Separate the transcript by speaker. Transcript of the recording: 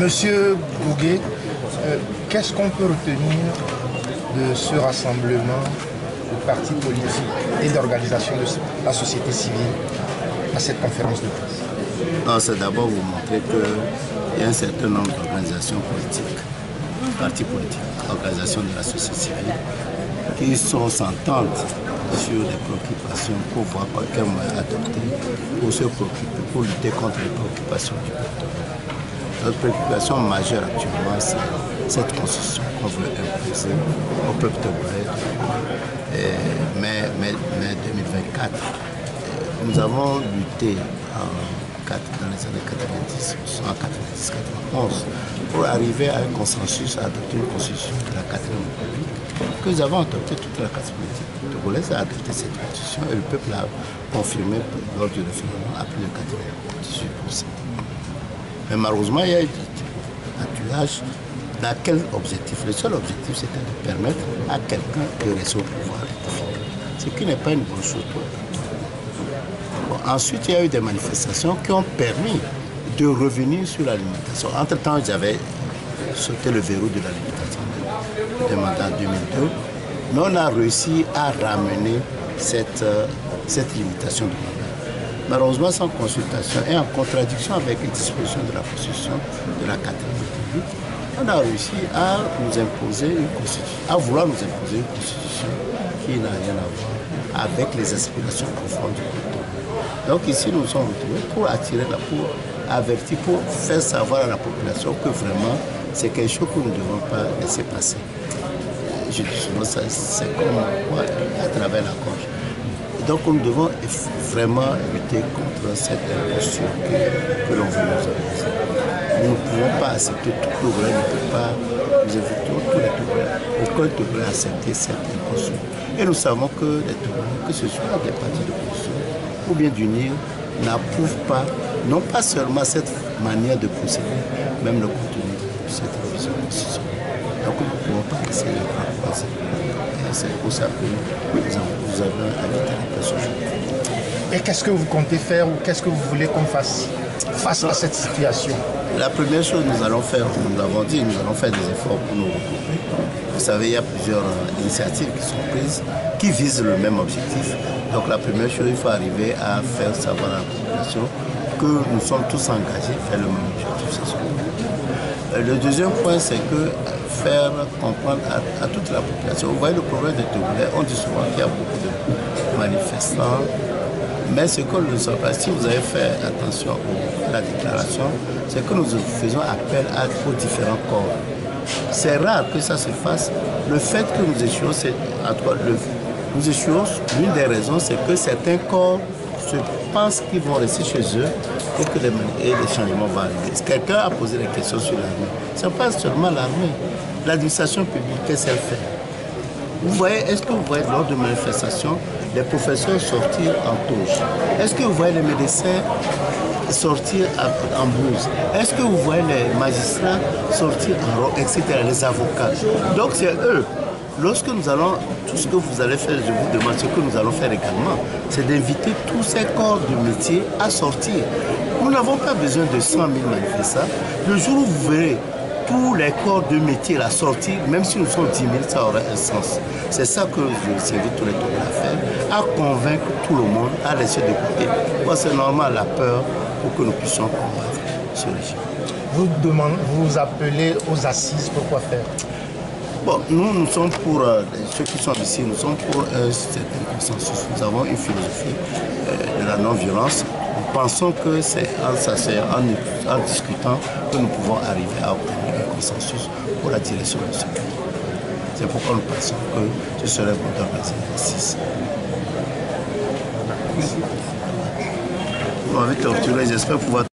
Speaker 1: Monsieur Bougué, qu'est-ce qu'on peut retenir de ce rassemblement de partis politiques et d'organisations de la société civile à cette conférence de presse?
Speaker 2: C'est d'abord vous montrer qu'il y a un certain nombre d'organisations politiques, partis politiques, organisations de la société civile, qui s'entendent sur les préoccupations pour voir quel moyen adopter pour se préoccuper, pour lutter contre les préoccupations du peuple. Notre préoccupation majeure actuellement, c'est cette constitution qu'on veut imposer au peuple togolais. Mais 2024, nous avons lutté dans les années 90, en 90-91, pour arriver à un consensus, à adopter une constitution de la 4e République, que nous avons adopté toute la classe politique togolaise a adopté cette constitution et le peuple a confirmé lors du référendum à plus de 98%. Mais malheureusement, il y a eu un tuage. Dans quel objectif? Le seul objectif, c'était de permettre à quelqu'un de rester au pouvoir, ce qui n'est pas une bonne chose. Ensuite, il y a eu des manifestations qui ont permis de revenir sur la limitation. Entre-temps, j'avais sauté le verrou de la limitation des mandats en 2002, mais on a réussi à ramener cette limitation de mandat. Malheureusement, sans consultation et en contradiction avec les dispositions de la Constitution de la 4e République, on a réussi à nous imposer une constitution, à vouloir nous imposer une constitution qui n'a rien à voir avec les aspirations profondes du peuple. Donc ici, nous nous sommes retrouvés pour attirer, pour avertir, pour faire savoir à la population que vraiment, c'est quelque chose que nous ne devons pas laisser passer. Je dis souvent, c'est comme quoi, à travers la gorge. Donc nous devons vraiment lutter contre cette imposture que l'on veut nous organiser. Nous ne pouvons pas accepter tout Togolais, ne peut pas, nous invitons tous les Togolais, aucun Togolais accepter cette imposture. Et nous savons que les Togolais, que ce soit des partis d'opposition ou bien d'unir, n'approuvent pas, non pas seulement cette manière de procéder, même le contenu de cette révision constitutionnelle. Donc nous ne pouvons pas laisser les bras croisés. C'est pour ça que nous avons invité les personnes.
Speaker 1: Et qu'est-ce que vous comptez faire ou qu'est-ce que vous voulez qu'on fasse face à cette situation?
Speaker 2: La première chose que nous allons faire, nous l'avons dit, nous allons faire des efforts pour nous regrouper. Vous savez, il y a plusieurs initiatives qui sont prises, qui visent le même objectif. Donc la première chose, il faut arriver à faire savoir à la population que nous sommes tous engagés vers le même objectif. Le deuxième point, c'est que faire comprendre à toute la population. Vous voyez le problème des Togolais, on dit souvent qu'il y a beaucoup de manifestants, mais ce que nous ne savons pas, si vous avez fait attention à la déclaration, c'est que nous faisons appel aux différents corps. C'est rare que ça se fasse. Le fait que nous échouons, nous échouons, l'une des raisons, c'est que certains corps se pensent qu'ils vont rester chez eux et que les changements vont arriver. Quelqu'un a posé des questions sur l'armée. Ce n'est pas seulement l'armée. L'administration publique, qu'est-ce qu'elle fait? Vous voyez, est-ce que vous voyez lors de manifestations, les professeurs sortir en toge? Est-ce que vous voyez les médecins sortir en blouse? Est-ce que vous voyez les magistrats sortir en robe, etc., les avocats? Donc c'est eux. Lorsque nous allons, tout ce que vous allez faire, je vous demande, ce que nous allons faire également, c'est d'inviter tous ces corps de métier à sortir. Nous n'avons pas besoin de 100 000 manifestants. Le jour où vous verrez tous les corps de métier la sortir, même si nous sommes 10 000, ça aura un sens. C'est ça que je invite tous les Togolais à faire, à convaincre tout le monde, à laisser de côté. Moi, c'est normal la peur pour que nous puissions combattre ce régime.
Speaker 1: Vous appelez aux assises, pourquoi faire?
Speaker 2: Bon, nous sommes pour, ceux qui sont ici, nous sommes pour un certain consensus. Nous avons une philosophie de la non-violence. Nous pensons que c'est en discutant que nous pouvons arriver à obtenir un consensus pour la direction de ce pays. C'est pourquoi nous pensons que ce serait bon d'organiser l'exercice. Vous m'avez torturé, j'espère pouvoir...